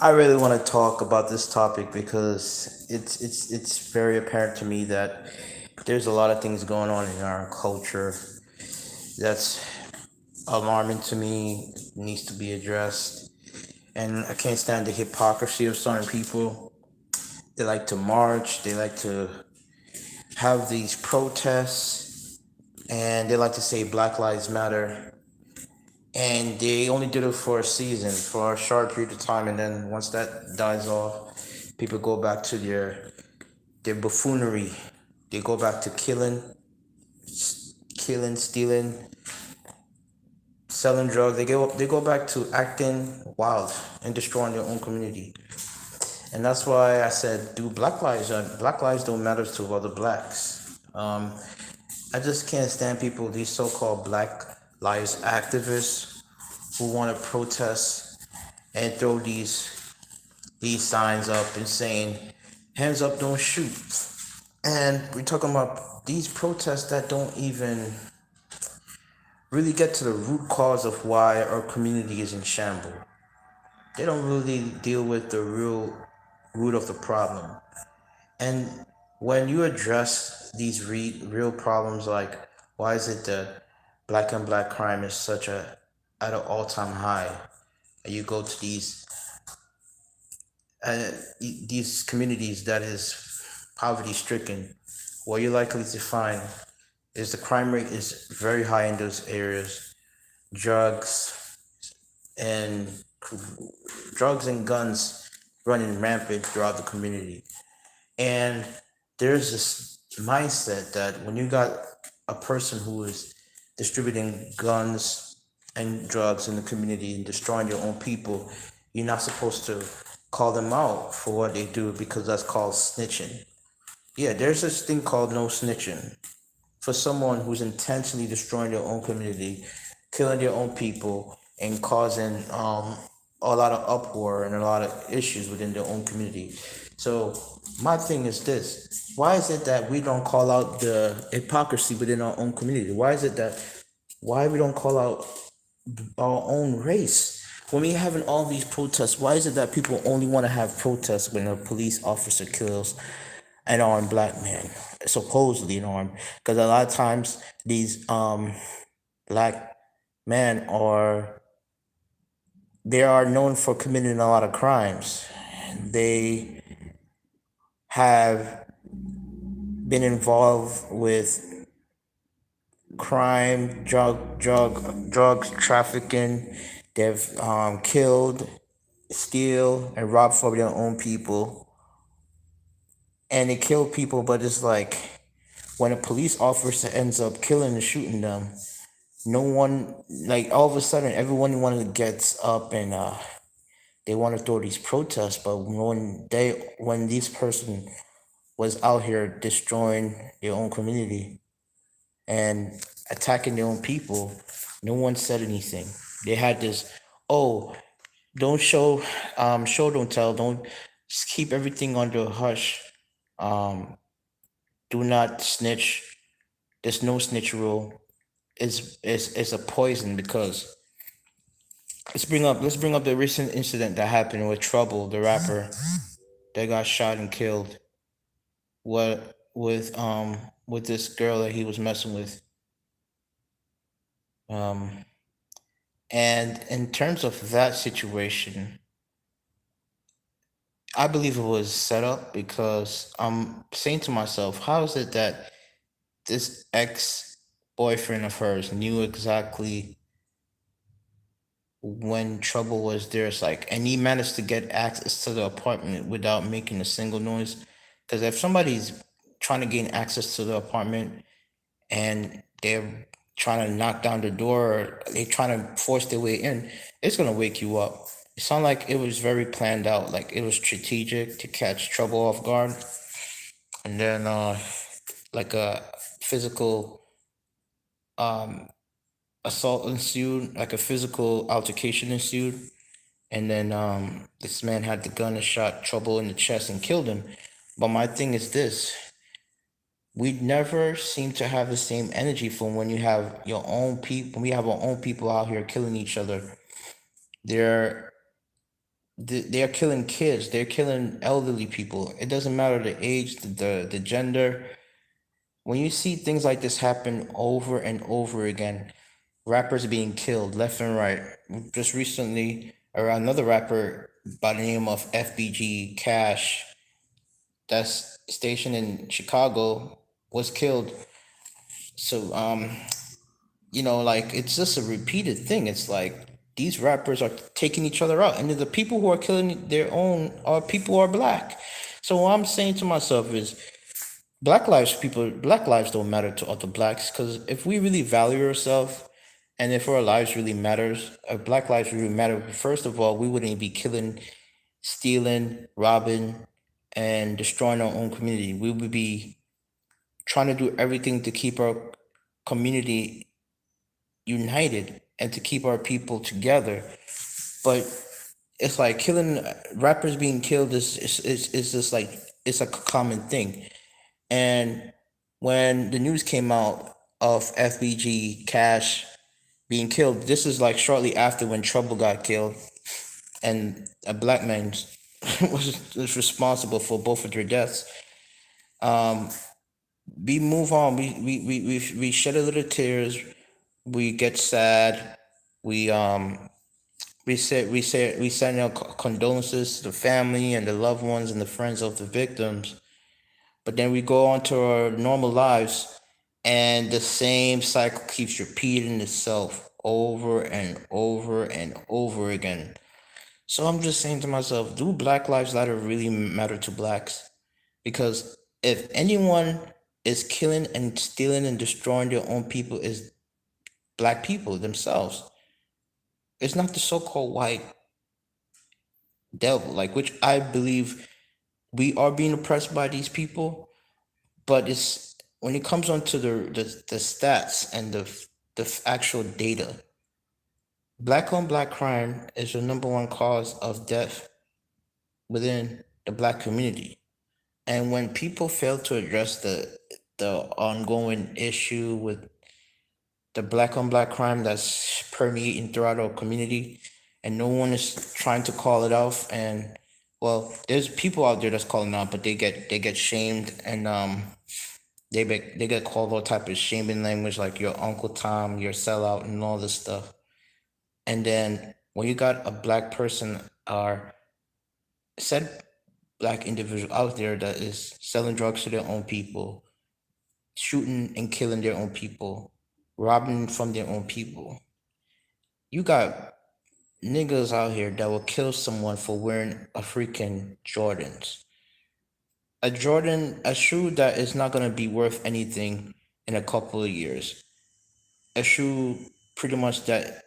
I really want to talk about this topic because it's very apparent to me that there's a lot of things going on in our culture that's alarming to me, needs to be addressed. And I can't stand the hypocrisy of certain people. They like to march, they like to have these protests, and they like to say Black Lives Matter. And they only did it for a season, for a short period of time, and then once that dies off, people go back to their buffoonery. They go back to killing, stealing, selling drugs. They go back to acting wild and destroying their own community. And that's why I said, do Black lives don't matter to other blacks. I just can't stand people, these so-called Black Lives activists who want to protest and throw these signs up and saying, hands up, don't shoot. And we're talking about these protests that don't even really get to the root cause of why our community is in shambles. They don't really deal with the real root of the problem. And when you address these real problems, like why is it that black and black crime is such a at an all-time high, and you go to uh, these communities that is poverty stricken, what you're likely to find is the crime rate is very high in those areas. Drugs and drugs and guns running rampant throughout the community. And there's this mindset that when you got a person who is distributing guns and drugs in the community and destroying your own people, you're not supposed to call them out for what they do because that's called snitching. Yeah, there's this thing called no snitching. For someone who's intentionally destroying their own community, killing their own people, and causing a lot of uproar and a lot of issues within their own community. So my thing is this: why is it that we don't call out the hypocrisy within our own community? Why we don't call out our own race? When we having all these protests, why is it that people only want to have protests when a police officer kills an armed black man, supposedly an armed? Because a lot of times these black men are known for committing a lot of crimes. They have been involved with crime, drugs trafficking. They've killed, steal, and robbed from their own people, and they kill people. But it's like when a police officer ends up killing and shooting them, no one, like, all of a sudden everyone wanted to get up and they want to throw these protests. But when this person was out here destroying their own community and attacking their own people, no one said anything. They had this, oh, don't show don't tell, don't, just keep everything under a hush. um do not snitch. There's no snitch rule. Is a poison. Because let's bring up the recent incident that happened with Trouble, the rapper that got shot and killed. What with this girl that he was messing with. Um, and in terms of that situation, I believe it was set up because I'm saying to myself, how is it that this ex boyfriend of hers knew exactly when Trouble was there? It's like, and he managed to get access to the apartment without making a single noise. Because if somebody's trying to gain access to the apartment and they're trying to knock down the door, or they're trying to force their way in, it's gonna wake you up. It sounded like it was very planned out, like it was strategic to catch Trouble off guard, and then like a physical um assault ensued, like a physical altercation ensued, and then this man had the gun and shot Trouble in the chest and killed him. But my thing is this: we never seem to have the same energy from when you have your own people. We have our own people out here killing each other. They're they're killing kids, they're killing elderly people. It doesn't matter the age, the gender. When you see things like this happen over and over again, rappers being killed left and right. Just recently, another rapper by the name of FBG Cash, that's stationed in Chicago, was killed. So like it's just a repeated thing. It's like these rappers are taking each other out, and the people who are killing their own are people who are black. So what I'm saying to myself is, black lives don't matter to other blacks, because if we really value ourselves, and if our lives really matters, if black lives really matter, first of all, we wouldn't be killing, stealing, robbing, and destroying our own community. We would be trying to do everything to keep our community united and to keep our people together. But it's like killing, rappers being killed is just like, it's a common thing. And when the news came out of FBG Cash being killed, this is like shortly after when Trouble got killed, and a black man was responsible for both of their deaths. We move on. We shed a little tears. We get sad. We send our condolences to the family and the loved ones and the friends of the victims. But then we go on to our normal lives, and the same cycle keeps repeating itself over and over and over again. So I'm just saying to myself, do Black Lives Matter really matter to blacks? Because if anyone is killing and stealing and destroying their own people, is black people themselves. It's not the so-called white devil, like, which I believe we are being oppressed by these people. But it's when it comes on to the stats and the actual data, black on black crime is the number one cause of death within the black community. And when people fail to address the ongoing issue with the black on black crime that's permeating throughout our community, and no one is trying to call it out, and well, there's people out there that's calling out, but they get shamed, and they get called all type of shaming language, like your Uncle Tom, your sellout, and all this stuff. And then when you got a black person or said black individual out there that is selling drugs to their own people, shooting and killing their own people, robbing from their own people, you got niggas out here that will kill someone for wearing a freaking Jordans. A Jordan, a shoe that is not gonna be worth anything in a couple of years. A shoe pretty much that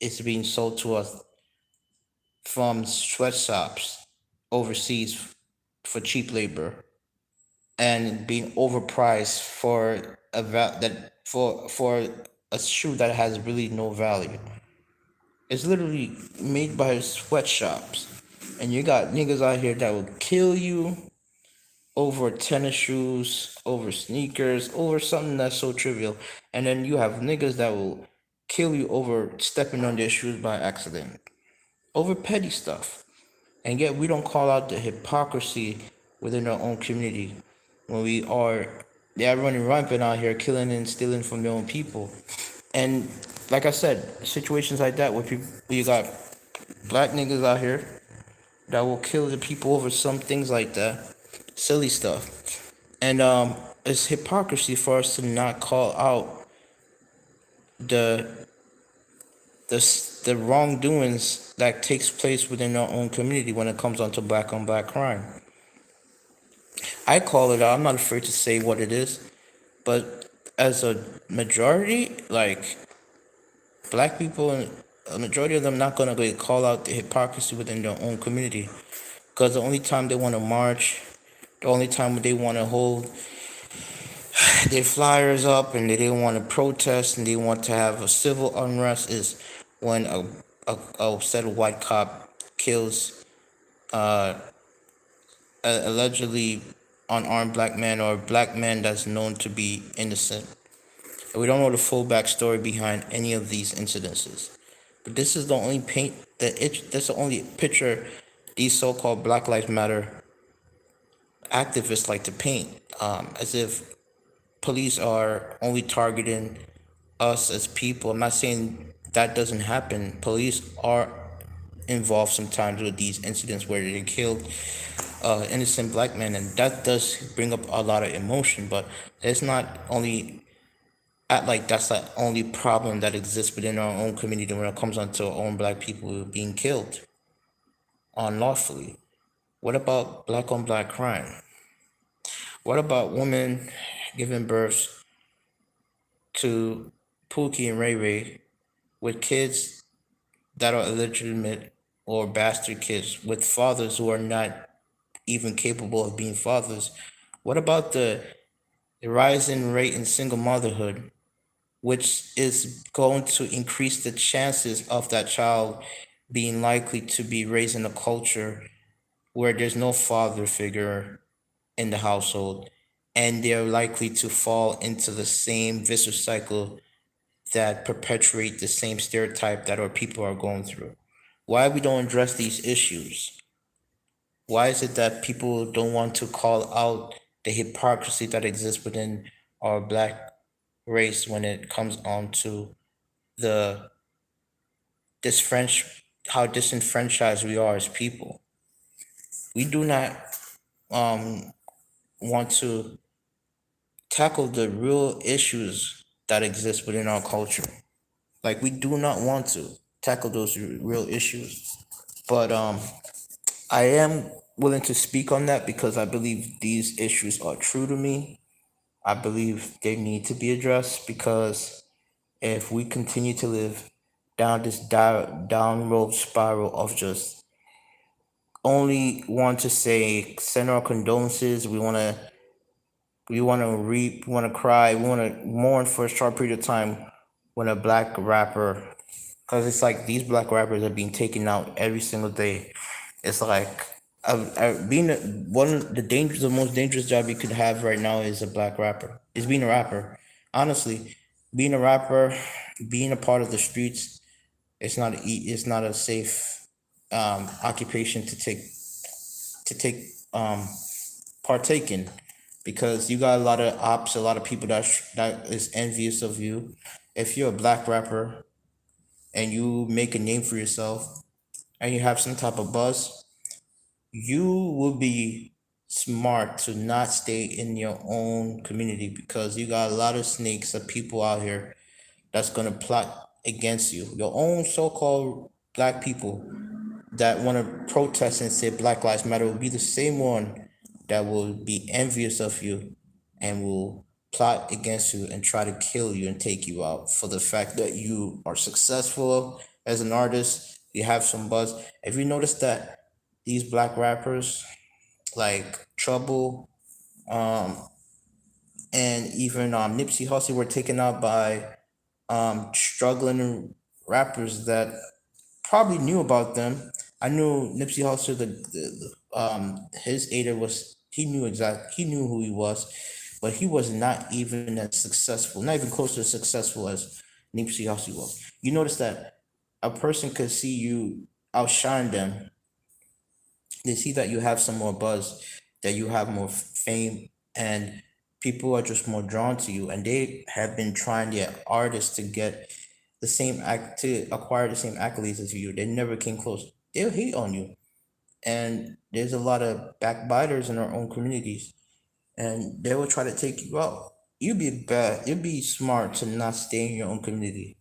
is being sold to us from sweatshops overseas for cheap labor, and being overpriced for that for a shoe that has really no value. It's literally made by sweatshops, and you got niggas out here that will kill you over tennis shoes, over sneakers, over something that's so trivial. And then you have niggas that will kill you over stepping on their shoes by accident, over petty stuff. And yet we don't call out the hypocrisy within our own community when they are running rampant out here, killing and stealing from their own people. And like I said, situations like that where you got black niggas out here that will kill the people over some things like that, silly stuff. And it's hypocrisy for us to not call out the the wrongdoings that takes place within our own community when it comes on to black on black crime. I call it out. I'm not afraid to say what it is, but as a majority, like black people, a majority of them not gonna go call out the hypocrisy within their own community, because the only time they want to march, the only time they want to hold their flyers up and they want to protest and they want to have a civil unrest is when a set of white cop kills allegedly unarmed black man, or a black man that's known to be innocent. And we don't know the full backstory behind any of these incidences. But this is the only that's the only picture these so-called Black Lives Matter activists like to paint, as if police are only targeting us as people. I'm not saying that doesn't happen. Police are involved sometimes with these incidents where they killed innocent black men, and that does bring up a lot of emotion. But it's not only act like that's the only problem that exists within our own community when it comes onto our own black people being killed unlawfully. What about black on black crime? What about women giving birth to Pookie and Ray Ray with kids that are illegitimate or bastard kids with fathers who are not even capable of being fathers? What about the rising rate in single motherhood, which is going to increase the chances of that child being likely to be raised in a culture where there's no father figure in the household, and they're likely to fall into the same vicious cycle that perpetuate the same stereotype that our people are going through? Why we don't address these issues? Why is it that people don't want to call out the hypocrisy that exists within our black race when it comes on to the this French how disenfranchised we are as people? We do not um want to tackle the real issues that exist within our culture. Like we do not want to tackle those real issues. But I am willing to speak on that because I believe these issues are true to me. I believe they need to be addressed because if we continue to live down this downward spiral of just only want to say send our condolences, we want to cry, we want to mourn for a short period of time when a black rapper, because it's like these black rappers are being taken out every single day. It's like being one of the most dangerous job you could have right now is a black rapper. Is being a rapper. Honestly, being a rapper, being a part of the streets, it's not a safe occupation to take um partake in, because you got a lot of ops, a lot of people that is envious of you. If you're a black rapper and you make a name for yourself and you have some type of buzz, you will be smart to not stay in your own community because you got a lot of snakes of people out here that's gonna plot against you. Your own so-called black people that want to protest and say Black Lives Matter will be the same one that will be envious of you and will plot against you and try to kill you and take you out for the fact that you are successful as an artist, you have some buzz. If you notice that these black rappers like Trouble, um, and even Nipsey Hussle were taken out by struggling rappers that probably knew about them. I knew Nipsey Hussle. His aider was he knew who he was, but he was not even as successful, not even close to as successful as Nipsey Hussle was. You notice that a person could see you outshine them. They see that you have some more buzz, that you have more fame, and people are just more drawn to you. And they have been trying their artists to get the same act to acquire the same accolades as you. They never came close. They'll hate on you, and there's a lot of backbiters in our own communities, and they will try to take you out. You'd be bad. You'd be smart to not stay in your own community.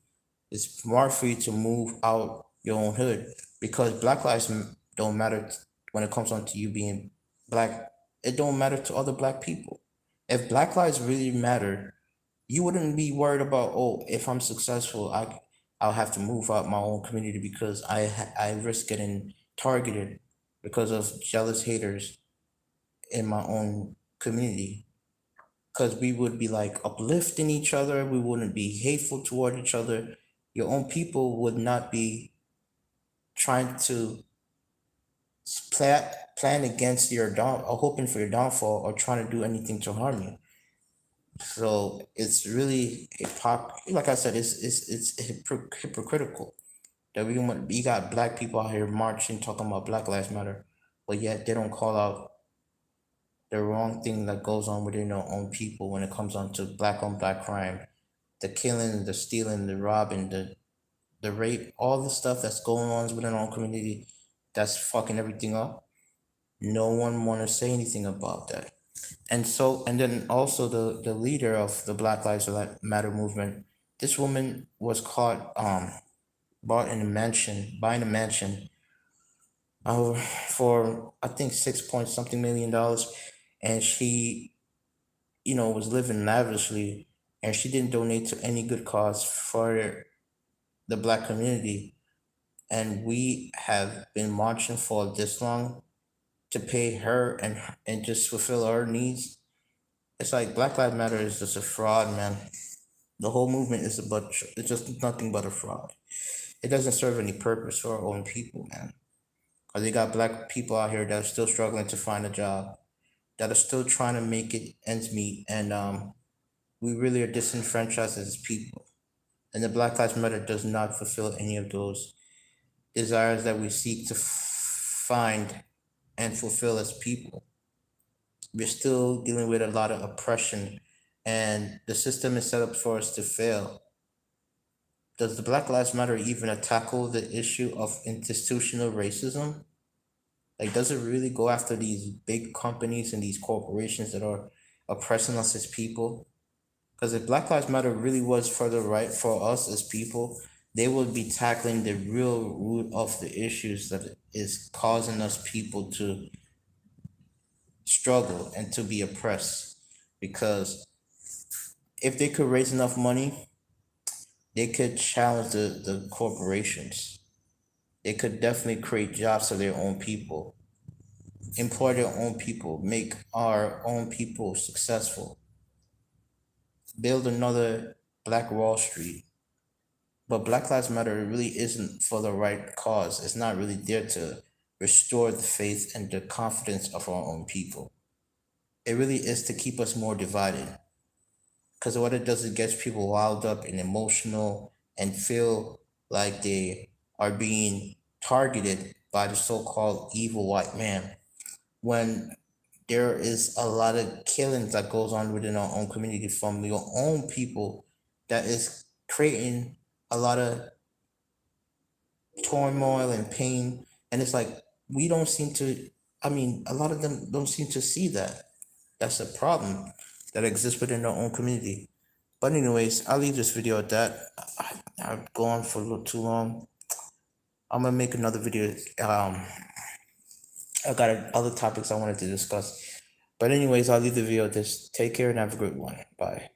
It's smart for you to move out your own hood because Black Lives don't matter when it comes on to you being black. It don't matter to other black people. If Black Lives really matter, you wouldn't be worried about, oh, if I'm successful, I'll have to move out my own community because I risk getting targeted because of jealous haters in my own community. Because we would be like uplifting each other, we wouldn't be hateful toward each other. Your own people would not be trying to plan against your down or hoping for your downfall or trying to do anything to harm you. So it's really like I said, it's hypocritical. That you got black people out here marching, talking about Black Lives Matter, but yet they don't call out the wrong thing that goes on within their own people when it comes on to black on black crime, the killing, the stealing, the robbing, the rape, all the stuff that's going on within our own community that's fucking everything up. No one want to say anything about that. And then also the leader of the Black Lives Matter movement, this woman was caught bought in a mansion, buying a mansion for I think 6 point something $1 million, and she, was living lavishly, and she didn't donate to any good cause for the black community. And we have been marching for this long to pay her and just fulfill our needs. It's like Black Lives Matter is just a fraud, man. The whole movement is it's just nothing but a fraud. It doesn't serve any purpose for our own people, man. Because they got black people out here that are still struggling to find a job, that are still trying to make it ends meet, and we really are disenfranchised as people. And the Black Lives Matter does not fulfill any of those desires that we seek to find and fulfill as people. We're still dealing with a lot of oppression, and the system is set up for us to fail. Does the Black Lives Matter even tackle the issue of institutional racism? Like, does it really go after these big companies and these corporations that are oppressing us as people? Because if Black Lives Matter really was for the right for us as people, they would be tackling the real root of the issues that is causing us people to struggle and to be oppressed. Because if they could raise enough money, they could challenge the corporations. They could definitely create jobs for their own people, employ their own people, make our own people successful, build another Black Wall Street. But Black Lives Matter really isn't for the right cause. It's not really there to restore the faith and the confidence of our own people. It really is to keep us more divided. Because what it does, it gets people riled up and emotional and feel like they are being targeted by the so-called evil white man. When there is a lot of killings that goes on within our own community from your own people, that is creating a lot of turmoil and pain. And it's like we don't seem to, I mean, a lot of them don't seem to see that. That's a problem that exists within our own community. But anyways, I'll leave this video at that. I've gone for a little too long. I'm gonna make another video. I got other topics I wanted to discuss. But anyways, I'll leave the video at this. Take care and have a great one. Bye.